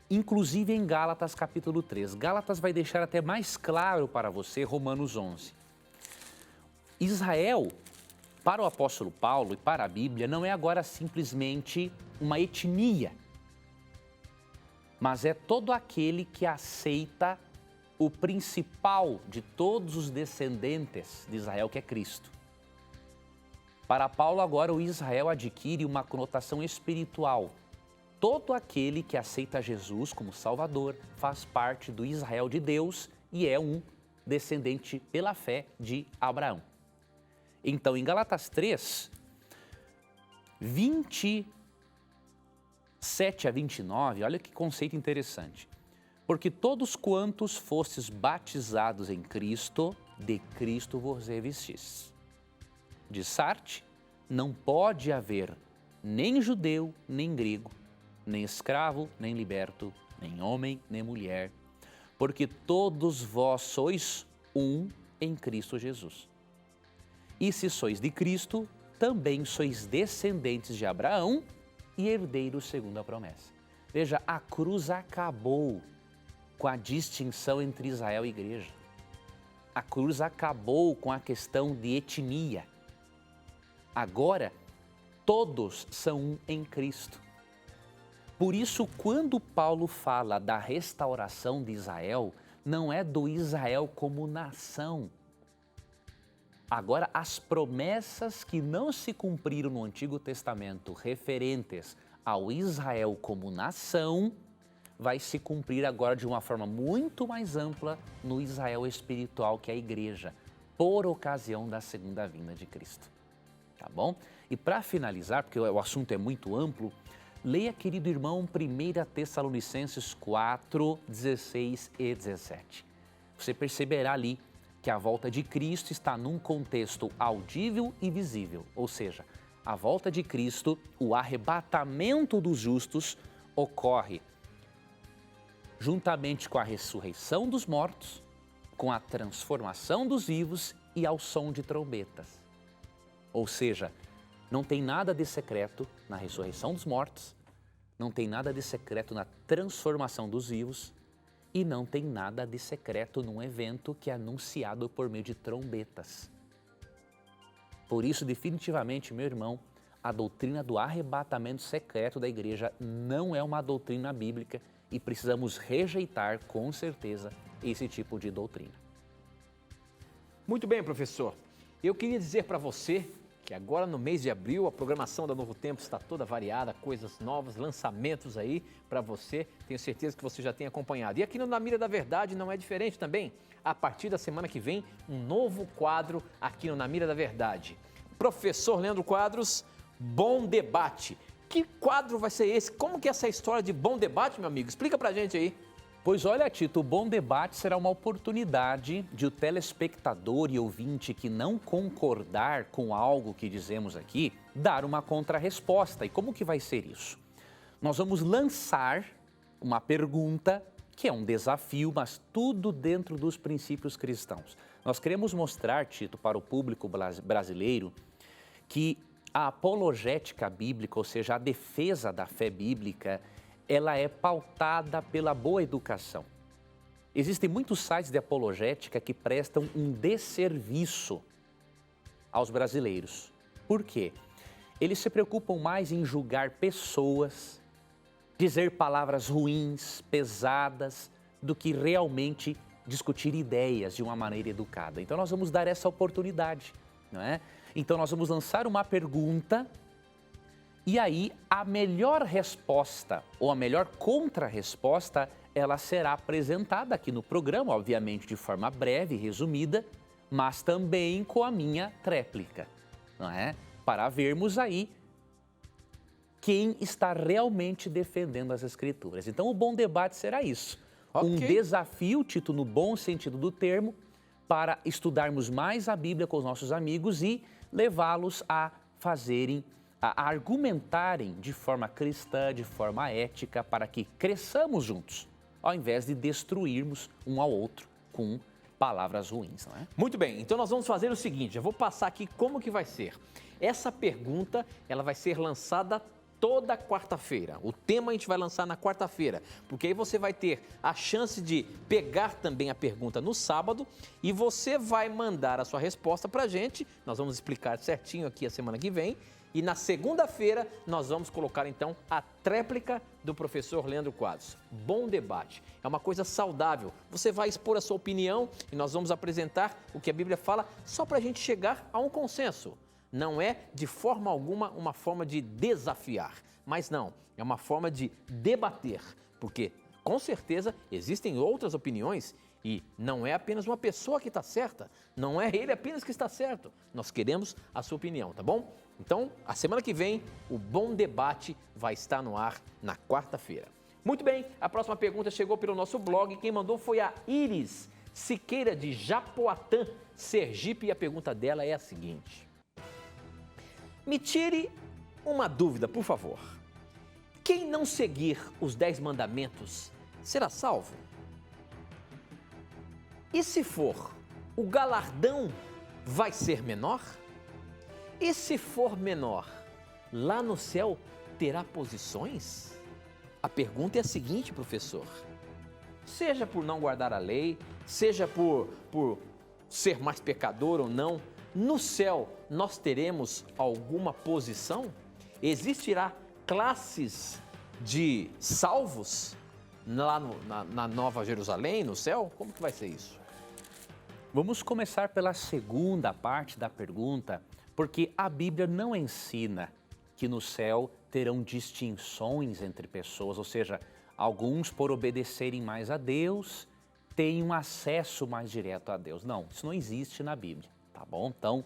[SPEAKER 2] inclusive em Gálatas capítulo 3. Gálatas vai deixar até mais claro para você Romanos 11. Israel, para o apóstolo Paulo e para a Bíblia, não é agora simplesmente uma etnia, mas é todo aquele que aceita o principal de todos os descendentes de Israel, que é Cristo. Para Paulo, agora, o Israel adquire uma conotação espiritual. Todo aquele que aceita Jesus como Salvador faz parte do Israel de Deus e é um descendente pela fé de Abraão. Então, em Gálatas 3, 27 a 29, olha que conceito interessante. Porque todos quantos fostes batizados em Cristo, de Cristo vos revestis. De Sarte, não pode haver nem judeu, nem grego, nem escravo, nem liberto, nem homem, nem mulher, porque todos vós sois um em Cristo Jesus. E se sois de Cristo, também sois descendentes de Abraão e herdeiros segundo a promessa. Veja, a cruz acabou com a distinção entre Israel e igreja. A cruz acabou com a questão de etnia. Agora, todos são um em Cristo. Por isso, quando Paulo fala da restauração de Israel, não é do Israel como nação. Agora, as promessas que não se cumpriram no Antigo Testamento referentes ao Israel como nação, vai se cumprir agora de uma forma muito mais ampla no Israel espiritual, que é a igreja, por ocasião da segunda vinda de Cristo. Tá bom? E para finalizar, porque o assunto é muito amplo, leia, querido irmão, 1 Tessalonicenses 4, 16 e 17. Você perceberá ali que a volta de Cristo está num contexto audível e visível, ou seja, a volta de Cristo, o arrebatamento dos justos, ocorre juntamente com a ressurreição dos mortos, com a transformação dos vivos e ao som de trombetas. Ou seja, não tem nada de secreto na ressurreição dos mortos, não tem nada de secreto na transformação dos vivos e não tem nada de secreto num evento que é anunciado por meio de trombetas. Por isso, definitivamente, meu irmão, a doutrina do arrebatamento secreto da igreja não é uma doutrina bíblica e precisamos rejeitar, com certeza, esse tipo de doutrina.
[SPEAKER 1] Muito bem, professor. Eu queria dizer para você que agora no mês de abril a programação da Novo Tempo está toda variada, coisas novas, lançamentos aí para você. Tenho certeza que você já tem acompanhado. E aqui no Na Mira da Verdade não é diferente também. A partir da semana que vem, um novo quadro aqui no Na Mira da Verdade. Professor Leandro Quadros, Bom Debate. Que quadro vai ser esse? Como que é essa história de Bom Debate, meu amigo? Explica pra gente aí.
[SPEAKER 2] Pois olha, Tito, o Bom Debate será uma oportunidade de o telespectador e ouvinte que não concordar com algo que dizemos aqui, dar uma contrarresposta. E como que vai ser isso? Nós vamos lançar uma pergunta, que é um desafio, mas tudo dentro dos princípios cristãos. Nós queremos mostrar, Tito, para o público brasileiro, que a apologética bíblica, ou seja, a defesa da fé bíblica, ela é pautada pela boa educação. Existem muitos sites de apologética que prestam um desserviço aos brasileiros. Por quê? Eles se preocupam mais em julgar pessoas, dizer palavras ruins, pesadas, do que realmente discutir ideias de uma maneira educada. Então nós vamos dar essa oportunidade, não é? Então nós vamos lançar uma pergunta e aí a melhor resposta ou a melhor contra-resposta, ela será apresentada aqui no programa, obviamente de forma breve, resumida, mas também com a minha tréplica, não é? Para vermos aí quem está realmente defendendo as Escrituras. Então o Bom Debate será isso, um desafio, Tito, no bom sentido do termo, para estudarmos mais a Bíblia com os nossos amigos e levá-los a fazerem, a argumentarem de forma cristã, de forma ética, para que cresçamos juntos, ao invés de destruirmos um ao outro com palavras ruins, não é?
[SPEAKER 1] Muito bem, então nós vamos fazer o seguinte, eu vou passar aqui como que vai ser. Essa pergunta, ela vai ser lançada toda quarta-feira. O tema a gente vai lançar na quarta-feira, porque aí você vai ter a chance de pegar também a pergunta no sábado e você vai mandar a sua resposta para a gente. Nós vamos explicar certinho aqui a semana que vem. E na segunda-feira nós vamos colocar então a tréplica do professor Leandro Quadros. Bom debate, é uma coisa saudável. Você vai expor a sua opinião e nós vamos apresentar o que a Bíblia fala só para a gente chegar a um consenso. Não é de forma alguma uma forma de desafiar, mas não, é uma forma de debater, porque com certeza existem outras opiniões e não é apenas uma pessoa que está certa, não é ele apenas que está certo. Nós queremos a sua opinião, tá bom? Então, a semana que vem, o Bom Debate vai estar no ar na quarta-feira. Muito bem, a próxima pergunta chegou pelo nosso blog. Quem mandou foi a Iris Siqueira, de Japoatã, Sergipe. E a pergunta dela é a seguinte: me tire uma dúvida, por favor. Quem não seguir os 10 mandamentos será salvo? E se for, o galardão vai ser menor? E se for menor, lá no céu terá posições? A pergunta é a seguinte, professor. Seja por não guardar a lei, seja por ser mais pecador ou não, no céu nós teremos alguma posição? Existirá classes de salvos lá na Nova Jerusalém, no céu? Como que vai ser isso?
[SPEAKER 2] Vamos começar pela segunda parte da pergunta, porque a Bíblia não ensina que no céu terão distinções entre pessoas, ou seja, alguns por obedecerem mais a Deus têm um acesso mais direto a Deus. Não, isso não existe na Bíblia, tá bom? Então,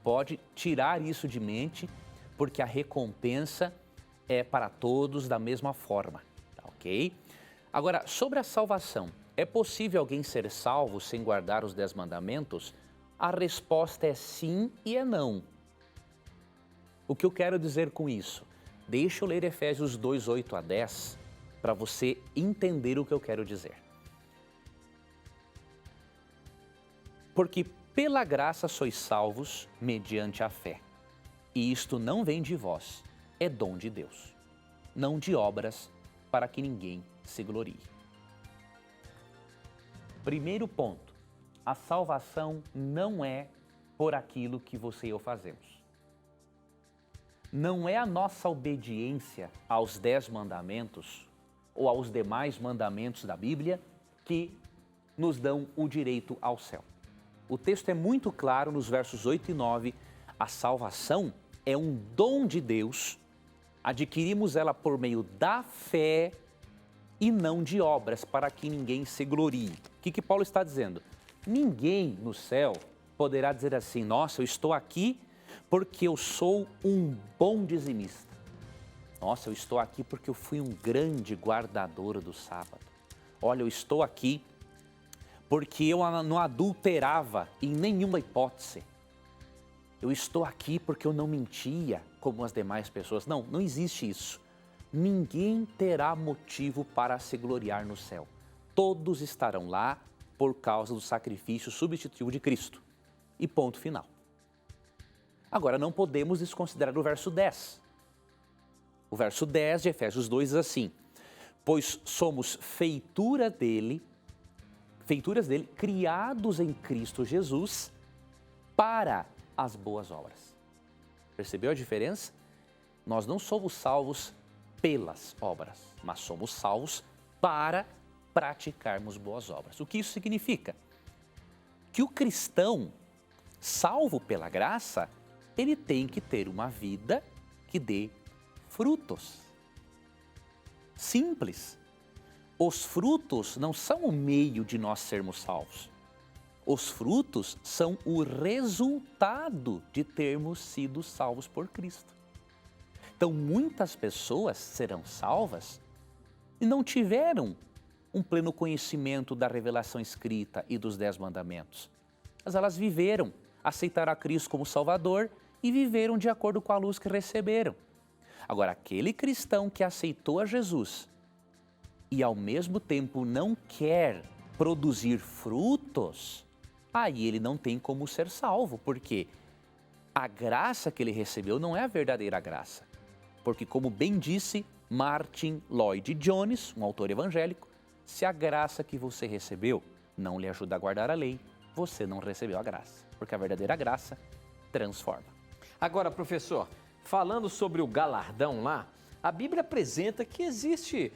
[SPEAKER 2] pode tirar isso de mente, porque a recompensa é para todos da mesma forma, tá ok? Agora, sobre a salvação, é possível alguém ser salvo sem guardar os 10 mandamentos? A resposta é sim e é não. O que eu quero dizer com isso? Deixa eu ler Efésios 2, 8 a 10, para você entender o que eu quero dizer. Porque pela graça sois salvos mediante a fé. E isto não vem de vós, é dom de Deus, não de obras, para que ninguém se glorie. Primeiro ponto, a salvação não é por aquilo que você e eu fazemos. Não é a nossa obediência aos 10 mandamentos ou aos demais mandamentos da Bíblia que nos dão o direito ao céu. O texto é muito claro nos versos 8 e 9. A salvação é um dom de Deus, adquirimos ela por meio da fé e não de obras, para que ninguém se glorie. O que Paulo está dizendo? Ninguém no céu poderá dizer assim: nossa, eu estou aqui porque eu sou um bom dizimista. Nossa, eu estou aqui porque eu fui um grande guardador do sábado. Olha, eu estou aqui porque eu não adulterava em nenhuma hipótese. Eu estou aqui porque eu não mentia como as demais pessoas. Não, não existe isso. Ninguém terá motivo para se gloriar no céu. Todos estarão lá por causa do sacrifício substitutivo de Cristo. E ponto final. Agora, não podemos desconsiderar o verso 10. O verso 10 de Efésios 2 diz assim: pois somos feituras dele, criados em Cristo Jesus, para as boas obras. Percebeu a diferença? Nós não somos salvos pelas obras, mas somos salvos para praticarmos boas obras. O que isso significa? Que o cristão, salvo pela graça, ele tem que ter uma vida que dê frutos. Simples. Os frutos não são o meio de nós sermos salvos. Os frutos são o resultado de termos sido salvos por Cristo. Então, muitas pessoas serão salvas e não tiveram um pleno conhecimento da revelação escrita e dos 10 mandamentos. Mas elas viveram, aceitaram a Cristo como Salvador e viveram de acordo com a luz que receberam. Agora, aquele cristão que aceitou a Jesus e ao mesmo tempo não quer produzir frutos, aí ele não tem como ser salvo, porque a graça que ele recebeu não é a verdadeira graça. Porque, como bem disse Martin Lloyd Jones, um autor evangélico, se a graça que você recebeu não lhe ajuda a guardar a lei, você não recebeu a graça, porque a verdadeira graça transforma.
[SPEAKER 1] Agora, professor, falando sobre o galardão lá, a Bíblia apresenta que existe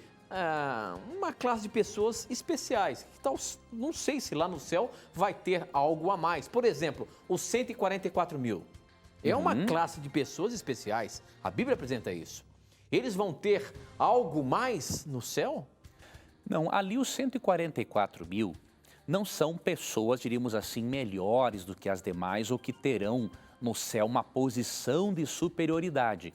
[SPEAKER 1] uma classe de pessoas especiais. Então, não sei se lá no céu vai ter algo a mais. Por exemplo, os 144 mil. É uma classe de pessoas especiais. A Bíblia apresenta isso. Eles vão ter algo mais no céu?
[SPEAKER 2] Não, ali os 144 mil não são pessoas, diríamos assim, melhores do que as demais ou que terão no céu uma posição de superioridade.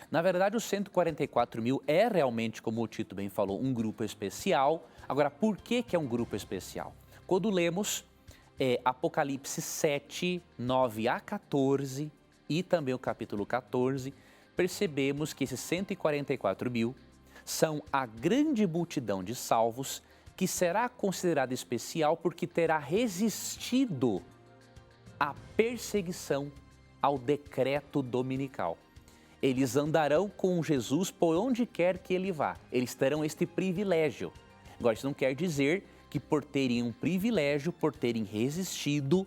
[SPEAKER 2] Na verdade, os 144 mil é realmente, como o Tito bem falou, um grupo especial. Agora, por que é um grupo especial? Quando lemos Apocalipse 7, 9 a 14 e também o capítulo 14, percebemos que esses 144 mil são a grande multidão de salvos que será considerada especial porque terá resistido à perseguição, ao decreto dominical. Eles andarão com Jesus por onde quer que ele vá. Eles terão este privilégio. Agora, isso não quer dizer que por terem um privilégio, por terem resistido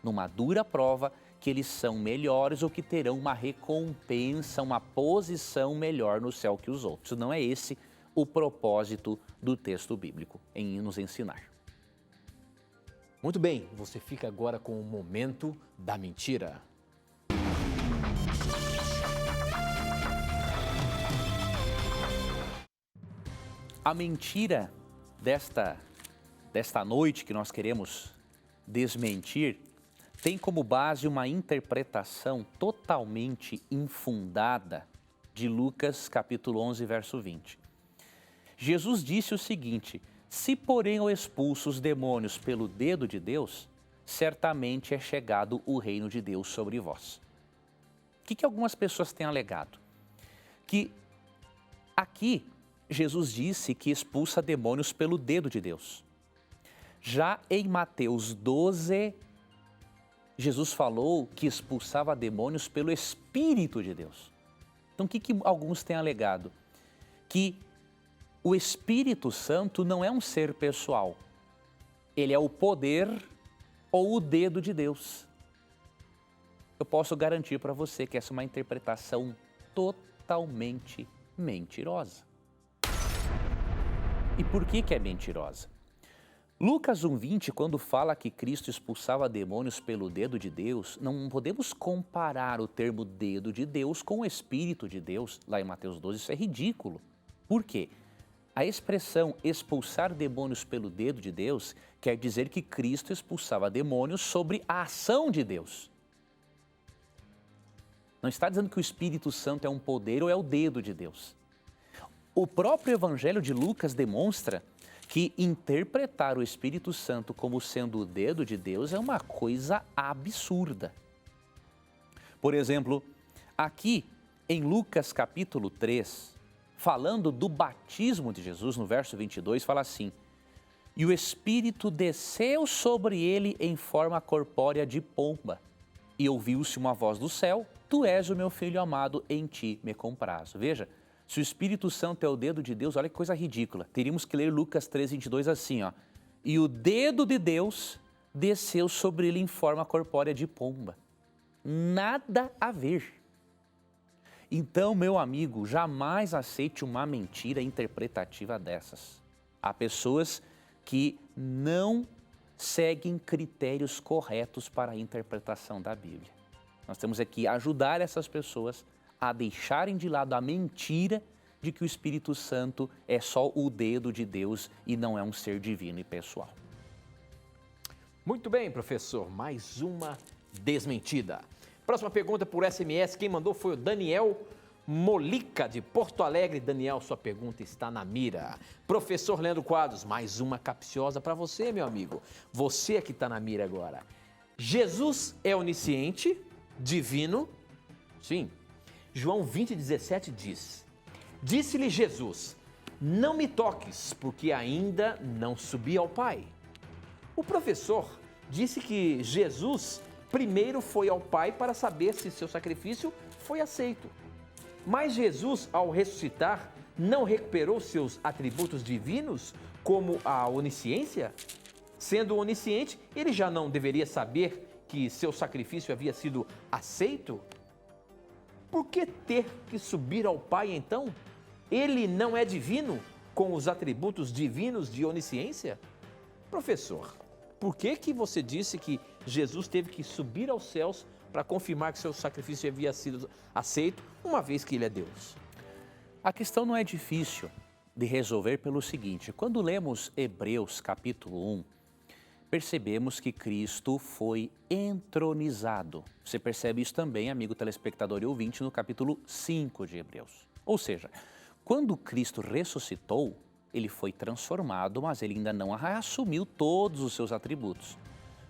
[SPEAKER 2] numa dura prova, que eles são melhores ou que terão uma recompensa, uma posição melhor no céu que os outros. Não é esse o propósito do texto bíblico, em nos ensinar.
[SPEAKER 1] Muito bem, você fica agora com o momento da mentira.
[SPEAKER 2] A mentira desta noite que nós queremos desmentir tem como base uma interpretação totalmente infundada de Lucas capítulo 11, verso 20. Jesus disse o seguinte: se porém eu expulso os demônios pelo dedo de Deus, certamente é chegado o reino de Deus sobre vós. O que algumas pessoas têm alegado? Que aqui Jesus disse que expulsa demônios pelo dedo de Deus. Já em Mateus 12, Jesus falou que expulsava demônios pelo Espírito de Deus. Então, o que alguns têm alegado? Que o Espírito Santo não é um ser pessoal. Ele é o poder ou o dedo de Deus. Eu posso garantir para você que essa é uma interpretação totalmente mentirosa. E por que é mentirosa? Lucas 1,20, quando fala que Cristo expulsava demônios pelo dedo de Deus, não podemos comparar o termo dedo de Deus com o Espírito de Deus, lá em Mateus 12, isso é ridículo. Por quê? A expressão expulsar demônios pelo dedo de Deus quer dizer que Cristo expulsava demônios sobre a ação de Deus. Não está dizendo que o Espírito Santo é um poder ou é o dedo de Deus. O próprio Evangelho de Lucas demonstra que interpretar o Espírito Santo como sendo o dedo de Deus é uma coisa absurda. Por exemplo, aqui em Lucas capítulo 3, falando do batismo de Jesus, no verso 22, fala assim: e o Espírito desceu sobre ele em forma corpórea de pomba, e ouviu-se uma voz do céu: tu és o meu filho amado, em ti me comprazo. Veja, se o Espírito Santo é o dedo de Deus, olha que coisa ridícula. Teríamos que ler Lucas 3, 22 assim, ó. E o dedo de Deus desceu sobre ele em forma corpórea de pomba. Nada a ver. Então, meu amigo, jamais aceite uma mentira interpretativa dessas. Há pessoas que não seguem critérios corretos para a interpretação da Bíblia. Nós temos aqui ajudar essas pessoas a deixarem de lado a mentira de que o Espírito Santo é só o dedo de Deus e não é um ser divino e pessoal.
[SPEAKER 1] Muito bem, professor, mais uma desmentida. Próxima pergunta por SMS, quem mandou foi o Daniel Molica, de Porto Alegre. Daniel, sua pergunta está na mira. Professor Leandro Quadros, mais uma capciosa para você, meu amigo. Você é que está na mira agora. Jesus é onisciente, divino? Sim. João 20,17 diz: disse-lhe Jesus, não me toques, porque ainda não subi ao Pai. O professor disse que Jesus primeiro foi ao Pai para saber se seu sacrifício foi aceito. Mas Jesus, ao ressuscitar, não recuperou seus atributos divinos, como a onisciência? Sendo onisciente, ele já não deveria saber que seu sacrifício havia sido aceito? Por que ter que subir ao Pai então? Ele não é divino com os atributos divinos de onisciência? Professor, por que você disse que Jesus teve que subir aos céus para confirmar que seu sacrifício havia sido aceito, uma vez que ele é Deus?
[SPEAKER 2] A questão não é difícil de resolver pelo seguinte: quando lemos Hebreus capítulo 1, percebemos que Cristo foi entronizado. Você percebe isso também, amigo telespectador e ouvinte, no capítulo 5 de Hebreus. Ou seja, quando Cristo ressuscitou, ele foi transformado, mas ele ainda não assumiu todos os seus atributos.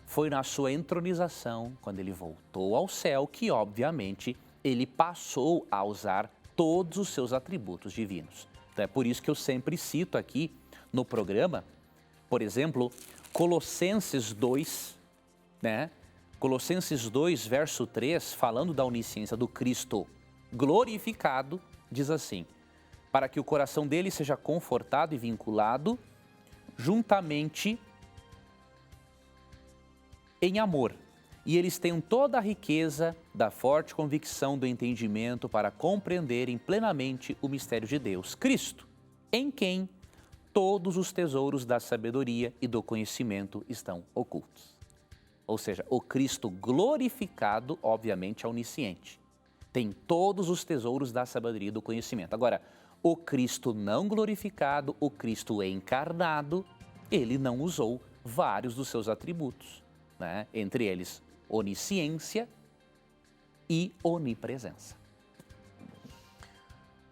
[SPEAKER 2] Foi na sua entronização, quando ele voltou ao céu, que obviamente ele passou a usar todos os seus atributos divinos. Então é por isso que eu sempre cito aqui no programa, por exemplo, Colossenses 2, né? Colossenses 2, verso 3, falando da onisciência do Cristo glorificado, diz assim: para que o coração dele seja confortado e vinculado juntamente em amor, e eles tenham toda a riqueza da forte convicção do entendimento para compreenderem plenamente o mistério de Deus, Cristo, em quem todos os tesouros da sabedoria e do conhecimento estão ocultos. Ou seja, o Cristo glorificado, obviamente, é onisciente. Tem todos os tesouros da sabedoria e do conhecimento. Agora, o Cristo não glorificado, o Cristo encarnado, ele não usou vários dos seus atributos, né? Entre eles, onisciência e onipresença.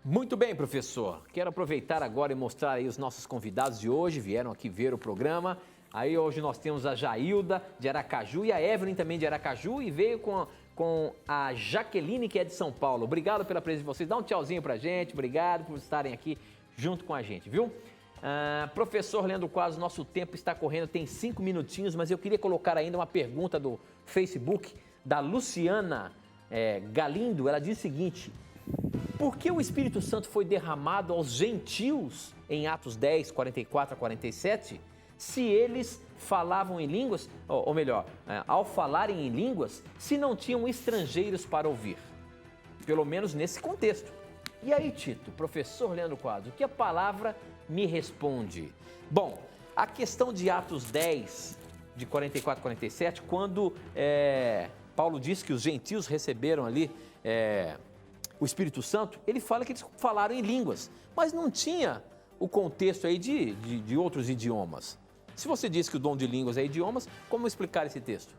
[SPEAKER 1] Muito bem, professor. Quero aproveitar agora e mostrar aí os nossos convidados de hoje, vieram aqui ver o programa. Aí hoje nós temos a Jailda de Aracaju e a Evelyn também de Aracaju e veio com a Jaqueline, que é de São Paulo. Obrigado pela presença de vocês. Dá um tchauzinho pra gente. Obrigado por estarem aqui junto com a gente, viu? Professor Leandro Quadros, nosso tempo está correndo, tem 5 minutinhos, mas eu queria colocar ainda uma pergunta do Facebook da Luciana Galindo. Ela diz o seguinte: por que o Espírito Santo foi derramado aos gentios em Atos 10, 44 a 47, se eles falavam em línguas, ou melhor, ao falarem em línguas, se não tinham estrangeiros para ouvir? Pelo menos nesse contexto. E aí, Tito, professor Leandro Quadros, o que a palavra me responde? Bom, A questão de Atos 10, de 44 a 47, quando Paulo diz que os gentios receberam ali o Espírito Santo, ele fala que eles falaram em línguas, mas não tinha o contexto aí de outros idiomas. Se você diz que o dom de línguas é idiomas, como explicar esse texto?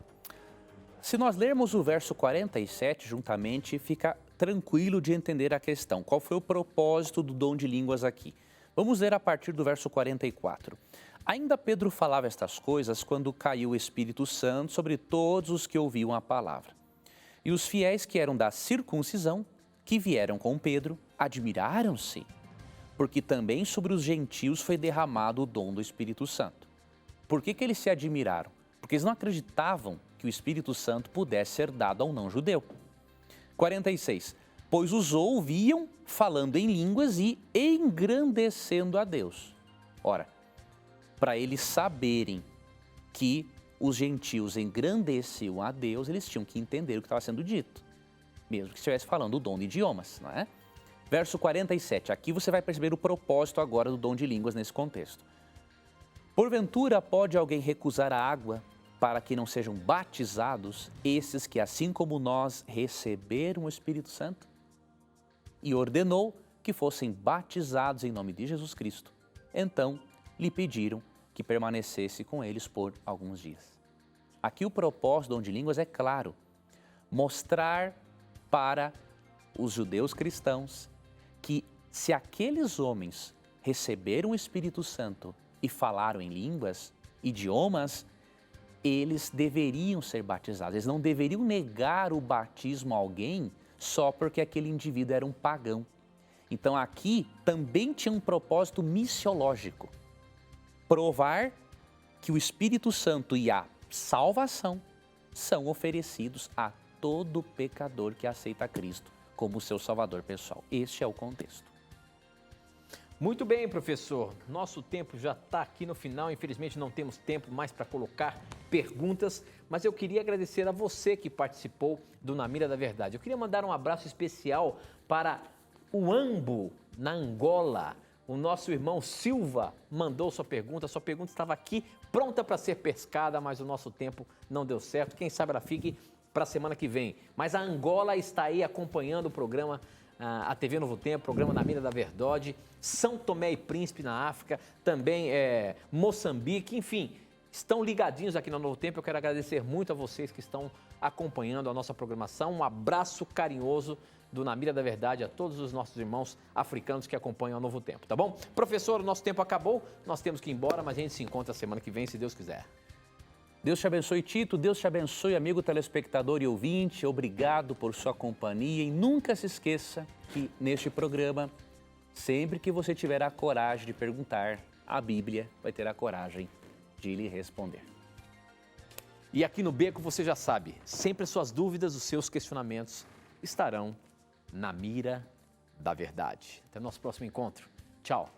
[SPEAKER 2] Se nós lermos o verso 47 juntamente, fica tranquilo de entender a questão. Qual foi o propósito do dom de línguas aqui? Vamos ler a partir do verso 44. Ainda Pedro falava estas coisas quando caiu o Espírito Santo sobre todos os que ouviam a palavra. E os fiéis que eram da circuncisão, que vieram com Pedro, admiraram-se, porque também sobre os gentios foi derramado o dom do Espírito Santo. Por que eles se admiraram? Porque eles não acreditavam que o Espírito Santo pudesse ser dado ao não-judeu. 46. Pois os ouviam falando em línguas e engrandecendo a Deus. Ora, para eles saberem que os gentios engrandeciam a Deus, eles tinham que entender o que estava sendo dito, mesmo que estivesse falando o dom de idiomas, não é? Verso 47, aqui você vai perceber o propósito agora do dom de línguas nesse contexto. Porventura pode alguém recusar a água para que não sejam batizados esses que, assim como nós, receberam o Espírito Santo? E ordenou que fossem batizados em nome de Jesus Cristo. Então, lhe pediram que permanecesse com eles por alguns dias. Aqui o propósito do dom de línguas é claro, mostrar para os judeus cristãos que se aqueles homens receberam o Espírito Santo e falaram em línguas, idiomas, eles deveriam ser batizados. Eles não deveriam negar o batismo a alguém só porque aquele indivíduo era um pagão. Então aqui também tinha um propósito missiológico. Provar que o Espírito Santo e a salvação são oferecidos a todo pecador que aceita Cristo como seu salvador pessoal. Este é o contexto.
[SPEAKER 1] Muito bem, professor. Nosso tempo já está aqui no final. Infelizmente não temos tempo mais para colocar perguntas, mas eu queria agradecer a você que participou do Na Mira da Verdade. Eu queria mandar um abraço especial para o Ambo, na Angola. O nosso irmão Silva mandou sua pergunta estava aqui pronta para ser pescada, mas o nosso tempo não deu certo. Quem sabe ela fique para a semana que vem. Mas a Angola está aí acompanhando o programa, a TV Novo Tempo, programa Na Mira da Verdade, São Tomé e Príncipe na África, também Moçambique, enfim, estão ligadinhos aqui no Novo Tempo. Eu quero agradecer muito a vocês que estão acompanhando a nossa programação. Um abraço carinhoso do Na Mira da Verdade a todos os nossos irmãos africanos que acompanham o Novo Tempo, tá bom? Professor, o nosso tempo acabou, nós temos que ir embora, mas a gente se encontra semana que vem, se Deus quiser.
[SPEAKER 2] Deus te abençoe, Tito. Deus te abençoe, amigo telespectador e ouvinte. Obrigado por sua companhia e nunca se esqueça que neste programa, sempre que você tiver a coragem de perguntar, a Bíblia vai ter a coragem de lhe responder.
[SPEAKER 1] E aqui no Beco você já sabe, sempre as suas dúvidas, os seus questionamentos estarão na mira da verdade. Até o nosso próximo encontro. Tchau.